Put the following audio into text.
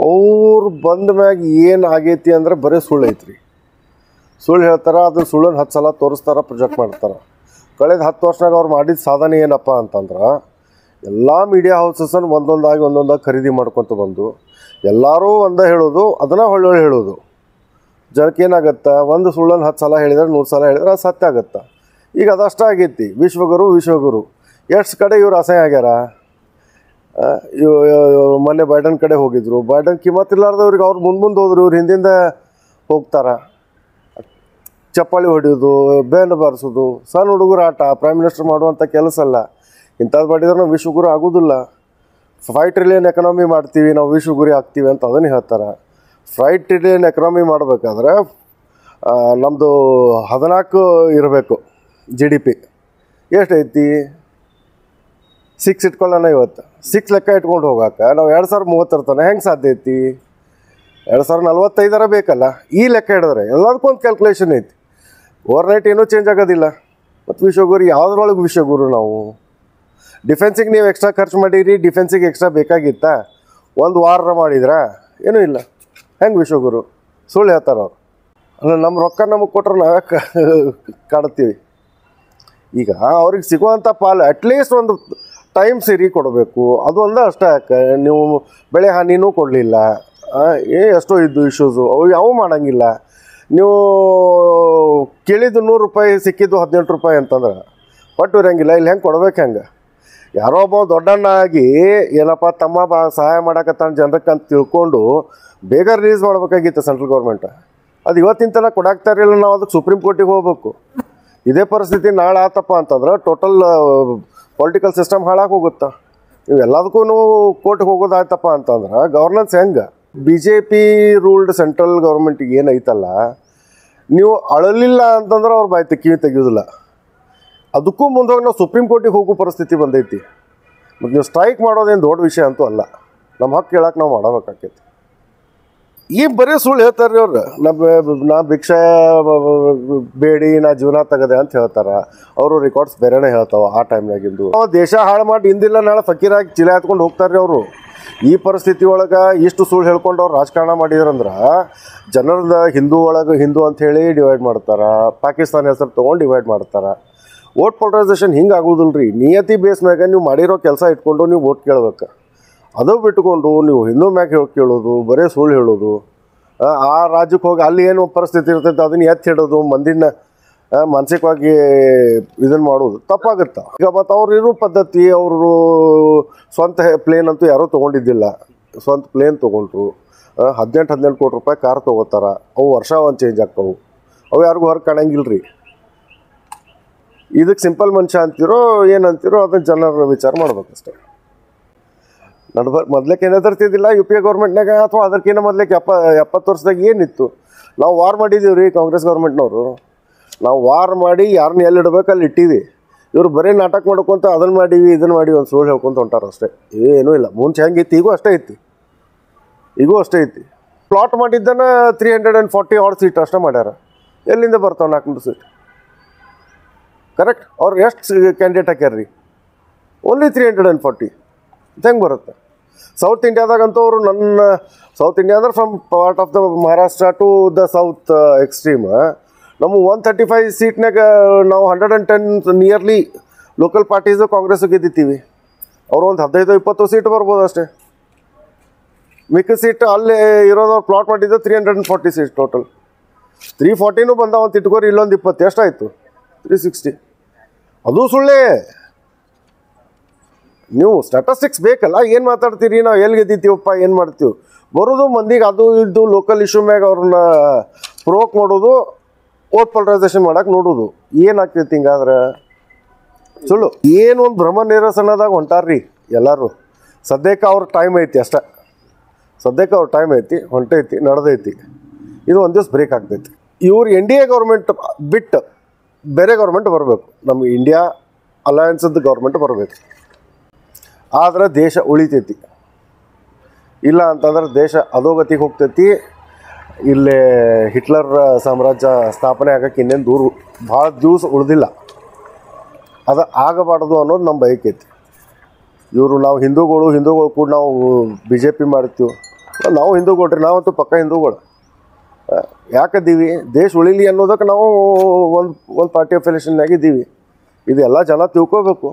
ಅವ್ರು ಬಂದ ಮ್ಯಾಗ ಏನು ಆಗೈತಿ ಅಂದ್ರೆ ಬರೀ ಸುಳ್ಳು ಐತ್ರಿ. ಸುಳ್ಳು ಹೇಳ್ತಾರೆ, ಅದು ಸುಳ್ಳನ್ನು 10 ಸಲ ತೋರಿಸ್ತಾರೆ, ಪ್ರೊಜೆಕ್ಟ್ ಮಾಡ್ತಾರೆ. ಕಳೆದ 10 ವರ್ಷನಾಗ ಅವ್ರು ಮಾಡಿದ ಸಾಧನೆ ಏನಪ್ಪ ಅಂತಂದ್ರೆ ಎಲ್ಲ ಮೀಡಿಯಾ ಹೌಸಸನ್ನು ಒಂದೊಂದಾಗಿ ಖರೀದಿ ಮಾಡ್ಕೊತ ಬಂದು ಎಲ್ಲರೂ ಒಂದೇ ಹೇಳೋದು, ಅದನ್ನು ಹೊಳ್ಳಿ ಹೇಳೋದು. ಜನಕ್ಕೆ ಏನಾಗತ್ತೆ, ಒಂದು ಸುಳ್ಳನ್ನು 10 ಸಲ ಹೇಳಿದ್ರೆ 100 ಸಲ ಹೇಳಿದ್ರೆ ಅದು ಸತ್ಯ ಆಗುತ್ತೆ. ಈಗ ಅದಷ್ಟ ಆಗೈತಿ. ವಿಶ್ವಗುರು ಎಷ್ಟು ಕಡೆ ಇವ್ರು ಅಸಹ್ಯ ಆಗ್ಯಾರ. ಮೊನ್ನೆ ಬೈಡನ್ ಕಡೆ ಹೋಗಿದ್ರು. ಬೈಡನ್ ಕಿಮ್ಮತ್ತಿಲ್ಲಾರ್ದವ್ರಿಗೆ ಅವ್ರು ಮುಂದೆ ಹೋದ್ರು, ಇವ್ರು ಹಿಂದಿಂದ ಹೋಗ್ತಾರ. ಚಪ್ಪಾಳಿ ಹೊಡೆಯೋದು, ಬೇನ್ ಬಾರಿಸೋದು, ಸಣ್ಣ ಹುಡುಗರ ಆಟ. ಪ್ರೈಮ್ ಮಿನಿಸ್ಟರ್ ಮಾಡುವಂಥ ಕೆಲಸ ಅಲ್ಲ. ಇಂಥದ್ದು ಮಾಡಿದ್ರೆ ನಾವು ವಿಶ್ವಗುರು ಆಗೋದಿಲ್ಲ. 5 ಟ್ರಿಲಿಯನ್ ಎಕನಾಮಿ ಮಾಡ್ತೀವಿ, ನಾವು ವಿಶ್ವಗುರಿ ಆಗ್ತೀವಿ ಅಂತ ಅದನ್ನು ಹೇಳ್ತಾರೆ. 5 ಟ್ರಿಲಿಯನ್ ಎಕನಾಮಿ ಮಾಡಬೇಕಾದ್ರೆ ನಮ್ಮದು 14 ಇರಬೇಕು GDP. ಎಷ್ಟೈತಿ? 6 ಇಟ್ಕೊಳ್ಳೋಣ. ಇವತ್ತು 6 ಲೆಕ್ಕ ಇಟ್ಕೊಂಡು ಹೋಗಾಕ ನಾವು 2030 ಇರ್ತಾನೆ ಹೆಂಗೆ ಸಾಧ್ಯ ಐತಿ? 2045 ಬೇಕಲ್ಲ. ಈ ಲೆಕ್ಕ ಹಿಡಿದ್ರೆ ಎಲ್ಲದಕ್ಕೂ ಒಂದು ಕ್ಯಾಲ್ಕುಲೇಷನ್ ಐತಿ. ಓವರ್ನೈಟ್ ಏನೂ ಚೇಂಜ್ ಆಗೋದಿಲ್ಲ. ಮತ್ತು ವಿಶ್ವಗುರು ಯಾವುದ್ರೊಳಗೆ ವಿಶ್ವಗುರು ನಾವು? ಡಿಫೆನ್ಸಿಗೆ ನೀವು ಎಕ್ಸ್ಟ್ರಾ ಖರ್ಚು ಮಾಡಿರಿ, ಡಿಫೆನ್ಸಿಗೆ ಎಕ್ಸ್ಟ್ರಾ ಬೇಕಾಗಿತ್ತಾ? ಒಂದು ವಾರ ಮಾಡಿದ್ರಾ? ಏನೂ ಇಲ್ಲ. ಹೆಂಗೆ ವಿಶ್ವಗುರು? ಸುಳ್ಳು ಹೇಳ್ತಾರೆ ಅವ್ರು. ಅಲ್ಲ, ನಮ್ಮ ರೊಕ್ಕ ನಮಗೆ ಕೊಟ್ಟರೆ ನಾವೇ ಕಾಡ್ತೀವಿ. ಈಗ ಅವ್ರಿಗೆ ಸಿಗುವಂಥ ಪಾಲು ಅಟ್ಲೀಸ್ಟ್ ಒಂದು ಟೈಮ್ ಸರಿ ಕೊಡಬೇಕು. ಅದು ಒಂದೇ ಅಷ್ಟೇ. ನೀವು ಬೆಳೆ ಹಾನಿನೂ ಕೊಡಲಿಲ್ಲ, ಎಷ್ಟೋ ಇದ್ದು ಇಶ್ಯೂಸು ಅವು ಯಾವ ಮಾಡೋಂಗಿಲ್ಲ. ನೀವು ಕೇಳಿದ್ದು 100 ರೂಪಾಯಿ, ಸಿಕ್ಕಿದ್ದು 18 ರೂಪಾಯಿ ಅಂತಂದ್ರೆ ಪಟ್ಟು ಇರೋಂಗಿಲ್ಲ. ಇಲ್ಲಿ ಹೆಂಗೆ ಕೊಡ್ಬೇಕು? ಹೆಂಗೆ? ಯಾರೋ ಒಬ್ಬ ದೊಡ್ಡಣ್ಣಾಗಿ ಏನಪ್ಪ ತಮ್ಮ ಸಹಾಯ ಮಾಡಕತ್ತಾನ ಜನರಕ್ಕೆ ಅಂತ ತಿಳ್ಕೊಂಡು ಬೇಗ ರಿಲೀಸ್ ಮಾಡಬೇಕಾಗಿತ್ತು ಸೆಂಟ್ರಲ್ ಗೌರ್ಮೆಂಟ್. ಅದು ಇವತ್ತಿನ ತನಕ ಕೊಡಾಕ್ತಾ ಇರಲಿಲ್ಲ. ನಾವು ಅದಕ್ಕೆ ಸುಪ್ರೀಂ ಕೋರ್ಟಿಗೆ ಹೋಗ್ಬೇಕು. ಇದೇ ಪರಿಸ್ಥಿತಿ ನಾಳೆ ಆತಪ್ಪ ಅಂತಂದ್ರೆ ಟೋಟಲ್ ಪೊಲಿಟಿಕಲ್ ಸಿಸ್ಟಮ್ ಹಾಳಾಗಿ ಹೋಗುತ್ತೆ. ನೀವು ಎಲ್ಲದಕ್ಕೂ ಕೋರ್ಟ್ಗೆ ಹೋಗೋದಾಯ್ತಪ್ಪ ಅಂತಂದ್ರೆ ಗವರ್ನೆನ್ಸ್ ಹೆಂಗೆ? BJP ರೂಲ್ಡ್ ಸೆಂಟ್ರಲ್ ಗೌರ್ಮೆಂಟಿಗೆ ಏನೈತಲ್ಲ, ನೀವು ಅಳಲಿಲ್ಲ ಅಂತಂದ್ರೆ ಅವ್ರು ಕಿವಿ ತೆಗಿಯೋದಿಲ್ಲ. ಅದಕ್ಕೂ ಮುಂದೋಗಿ ನಾವು ಸುಪ್ರೀಂ ಕೋರ್ಟಿಗೆ ಹೋಗೋ ಪರಿಸ್ಥಿತಿ ಬಂದೈತಿ. ಮತ್ತು ನೀವು ಸ್ಟ್ರೈಕ್ ಮಾಡೋದೇನು ದೊಡ್ಡ ವಿಷಯ ಅಂತೂ ಅಲ್ಲ. ನಮ್ಮ ಹಕ್ಕು ಕೇಳಕ್ಕೆ ನಾವು ಮಾಡಬೇಕಾಕೈತಿ. ಈ ಬರೀ ಸುಳ್ಳು ಹೇಳ್ತಾರೆ ರೀ ಅವ್ರು. ನಾ ಭಿಕ್ಷೆ ಬೇಡಿ ನಾ ಜೀವನ ತೆಗದೆ ಅಂತ ಹೇಳ್ತಾರೆ. ಅವರು ರೆಕಾರ್ಡ್ಸ್ ಬೇರೆನೇ ಹೇಳ್ತಾವೆ ಆ ಟೈಮ್ನಾಗಿಂದು. ದೇಶ ಹಾಳು ಮಾಡಿ ಹಿಂದಿಲ್ಲ ನಾಳೆ ಫಕೀರಾಗಿ ಚಿಲೆ ಹತ್ಕೊಂಡು ಹೋಗ್ತಾರೆ ರೀ ಅವರು. ಈ ಪರಿಸ್ಥಿತಿ ಒಳಗೆ ಇಷ್ಟು ಸುಳ್ಳು ಹೇಳ್ಕೊಂಡು ಅವ್ರು ರಾಜಕಾರಣ ಮಾಡಿದ್ರಂದ್ರೆ ಜನರದ ಹಿಂದೂ ಒಳಗೆ ಹಿಂದೂ ಅಂಥೇಳಿ ಡಿವೈಡ್ ಮಾಡ್ತಾರೆ, ಪಾಕಿಸ್ತಾನ ಹೆಸರು ತೊಗೊಂಡು ಡಿವೈಡ್ ಮಾಡ್ತಾರೆ. ವೋಟ್ ಪೋಲರೈಸೇಷನ್ ಹಿಂಗೆ ಆಗೋದಿಲ್ಲ ರೀ. ನಿಯತಿ ಬೇಸ್ ಮ್ಯಾಗ ನೀವು ಮಾಡಿರೋ ಕೆಲಸ ಇಟ್ಕೊಂಡು ನೀವು ವೋಟ್ ಕೇಳ್ಬೇಕು. ಅದು ಬಿಟ್ಕೊಂಡು ನೀವು ಹಿಂದೂ ಮ್ಯಾಗ ಕೇಳೋದು, ಬರೀ ಸುಳ್ಳು ಹೇಳೋದು, ಆ ರಾಜ್ಯಕ್ಕೆ ಹೋಗಿ ಅಲ್ಲಿ ಏನು ಪರಿಸ್ಥಿತಿ ಇರ್ತೈತೆ ಅದನ್ನು ಎತ್ತಿ ಹಿಡೋದು, ಮಂದಿನ ಮಾನಸಿಕವಾಗಿ ಇದನ್ನು ಮಾಡೋದು ತಪ್ಪಾಗುತ್ತೆ. ಈಗ ಮತ್ತು ಅವ್ರು ಇರೋ ಪದ್ಧತಿ, ಅವರು ಸ್ವಂತ ಪ್ಲೇನ್ ಅಂತೂ ಯಾರೂ ತೊಗೊಂಡಿದ್ದಿಲ್ಲ. ಸ್ವಂತ ಪ್ಲೇನ್ ತೊಗೊಂಡ್ರು. 18 ಕೋಟಿ ರೂಪಾಯಿ ಕಾರ್ ತೊಗೋತಾರೆ. ಅವು ವರ್ಷ ಒಂದು ಚೇಂಜ್ ಆಗ್ತಾವೆ. ಅವು ಯಾರಿಗೂ ಹೊರಗೆ ಕಾಣಂಗಿಲ್ಲ ರೀ. ಇದಕ್ಕೆ ಸಿಂಪಲ್ ಮನುಷ್ಯ ಅಂತೀರೋ ಏನಂತೀರೋ ಅದನ್ನು ಜನರ ವಿಚಾರ ಮಾಡ್ಬೇಕಷ್ಟೆ. ಮೊದ್ಲಕ್ಕೆ ಏನು ಹೆದರ್ತಿದ್ದಿಲ್ಲ UPA ಗೌರ್ಮೆಂಟ್ನಾಗ, ಅಥವಾ ಅದಕ್ಕಿಂತ ಮೊದ್ಲಕ್ಕೆ 70 ವರ್ಷದಾಗ ಏನಿತ್ತು? ನಾವು ವಾರ್ ಮಾಡಿದ್ದೀವಿ ರೀ ಕಾಂಗ್ರೆಸ್ ಗೌರ್ಮೆಂಟ್ನವರು. ನಾವು ವಾರ್ ಮಾಡಿ ಯಾರನ್ನ ಎಲ್ಲಿ ಇಡಬೇಕು ಅಲ್ಲಿ ಇಟ್ಟಿವಿ. ಇವರು ಬರೀ ನಾಟಕ ಮಾಡ್ಕೊತ ಅದನ್ನು ಮಾಡೀವಿ ಇದನ್ನು ಮಾಡೀವಿ ಒಂದು ಸುಳ್ಳು ಹೇಳ್ಕೊತ ಹೊಂಟಾರ ಅಷ್ಟೇ. ಏನೂ ಇಲ್ಲ. ಮುಂಚೆ ಹೆಂಗಿತ್ತು ಈಗೂ ಅಷ್ಟೇ ಐತಿ. ಪ್ಲಾಟ್ ಮಾಡಿದ್ದನ್ನು 340 ಆಡ್ ಸೀಟ್ ಅಷ್ಟೇ ಮಾಡ್ಯಾರ. ಎಲ್ಲಿಂದ ಬರ್ತಾವೆ 400 ಸೀಟ್? ಕರೆಕ್ಟ್. ಅವ್ರು ಎಷ್ಟು ಕ್ಯಾಂಡಿಡೇಟ್ ಹಾಕ್ಯಾರ್ರಿ? ಓನ್ಲಿ 340. ಹೆಂಗೆ ಬರುತ್ತೆ? ಸೌತ್ ಇಂಡಿಯಾದಾಗಂತೂ ಅವರು ಸೌತ್ ಇಂಡಿಯಾ ಅಂದ್ರೆ from part of the Maharashtra to the south extreme, ನಮ್ಮ 135 ಸೀಟ್ನಾಗ ನಾವು 110 ನಿಯರ್ಲಿ ಲೋಕಲ್ ಪಾರ್ಟೀಸು ಕಾಂಗ್ರೆಸ್ಸು ಗೆದ್ದಿತ್ತೀವಿ. ಅವರು ಒಂದು 15-20 ಸೀಟ್ ಬರ್ಬೋದು ಅಷ್ಟೇ. ಮಿಕ್ಕ ಸೀಟ್ ಅಲ್ಲಿ ಇರೋದವ್ರು ಪ್ಲಾಟ್ ಮಾಡಿದ್ದು 340 ಸೀಟ್ ಟೋಟಲ್. 340ನೂ ಬಂದಾವ ಅಂತ ಇಟ್ಕೋರಿ. ಇಲ್ಲೊಂದು 20 ಎಷ್ಟಾಯಿತು? 360. ಅದು ಸುಳ್ಳೇ. ನೀವು ಸ್ಟ್ಯಾಟಿಸ್ಟಿಕ್ಸ್ ಬೇಕಲ್ಲ. ಏನು ಮಾತಾಡ್ತೀರಿ? ನಾವು ಎಲ್ಲಿ ಗೆದ್ದಿತ್ತೀವಪ್ಪ, ಏನು ಮಾಡ್ತೀವಿ? ಬರೋದು ಮಂದಿಗೆ ಅದು ಇದು ಲೋಕಲ್ ಇಶ್ಯೂ ಮ್ಯಾಗ ಅವ್ರನ್ನ ಪ್ರೋಕ್ ಮಾಡೋದು, ವೋಟ್ ಪೋಲರೈಸೇಷನ್ ಮಾಡೋಕೆ ನೋಡೋದು. ಏನಾಗ್ತೈತಿ ಹಿಂಗಾದ್ರೆ? ಸುಳ್ಳು. ಏನು ಒಂದು ಭ್ರಮ ನಿರಸನದಾಗ ಹೊಂಟಾರ್ರಿ ಎಲ್ಲರೂ. ಸದ್ಯಕ್ಕೆ ಅವ್ರ ಟೈಮ್ ಐತಿ ಅಷ್ಟೇ. ಹೊಂಟೈತಿ, ನಡೆದೈತಿ. ಇದು ಒಂದು ದಿವಸ ಬ್ರೇಕ್ ಆಗ್ತೈತಿ. ಇವ್ರು NDA ಗೌರ್ಮೆಂಟ್ ಬಿಟ್ಟು ಬೇರೆ ಗೌರ್ಮೆಂಟ್ ಬರಬೇಕು. ನಮ್ಮ ಇಂಡಿಯಾ ಅಲಯನ್ಸದ್ದು ಗೌರ್ಮೆಂಟ್ ಬರಬೇಕು. ಆದ್ರೆ ದೇಶ ಉಳಿತೈತಿ. ಇಲ್ಲ ಅಂತಂದ್ರೆ ದೇಶ ಅಧೋಗತಿಗೆ ಹೋಗ್ತೈತಿ. ಇಲ್ಲೇ ಹಿಟ್ಲರ್ ಸಾಮ್ರಾಜ್ಯ ಸ್ಥಾಪನೆ ಆಗೋಕ್ಕೆ ಇನ್ನೇನು ಭಾಳ ದಿವಸ ಉಳಿದಿಲ್ಲ. ಅದು ಆಗಬಾರ್ದು ಅನ್ನೋದು ನಮ್ಮ ಬಯಕೆ ಐತಿ. ನಾವು ಹಿಂದೂಗಳು ಕೂಡ ನಾವು BJP ಮಾಡ್ತೀವಿ. ನಾವು ಹಿಂದೂಗಳ್ರಿ, ನಾವಂತೂ ಪಕ್ಕ ಹಿಂದೂಗಳು. ಯಾಕದ್ದೀವಿ, ದೇಶ ಉಳಿಲಿ ಅನ್ನೋದಕ್ಕೆ ನಾವು ಒಂದು ಪಾರ್ಟಿ ಅಫಿಲಿಯೇಷನ್ನಾಗ ಇದ್ದೀವಿ. ಇದೆಲ್ಲ ಜನ ತಿಳ್ಕೋಬೇಕು.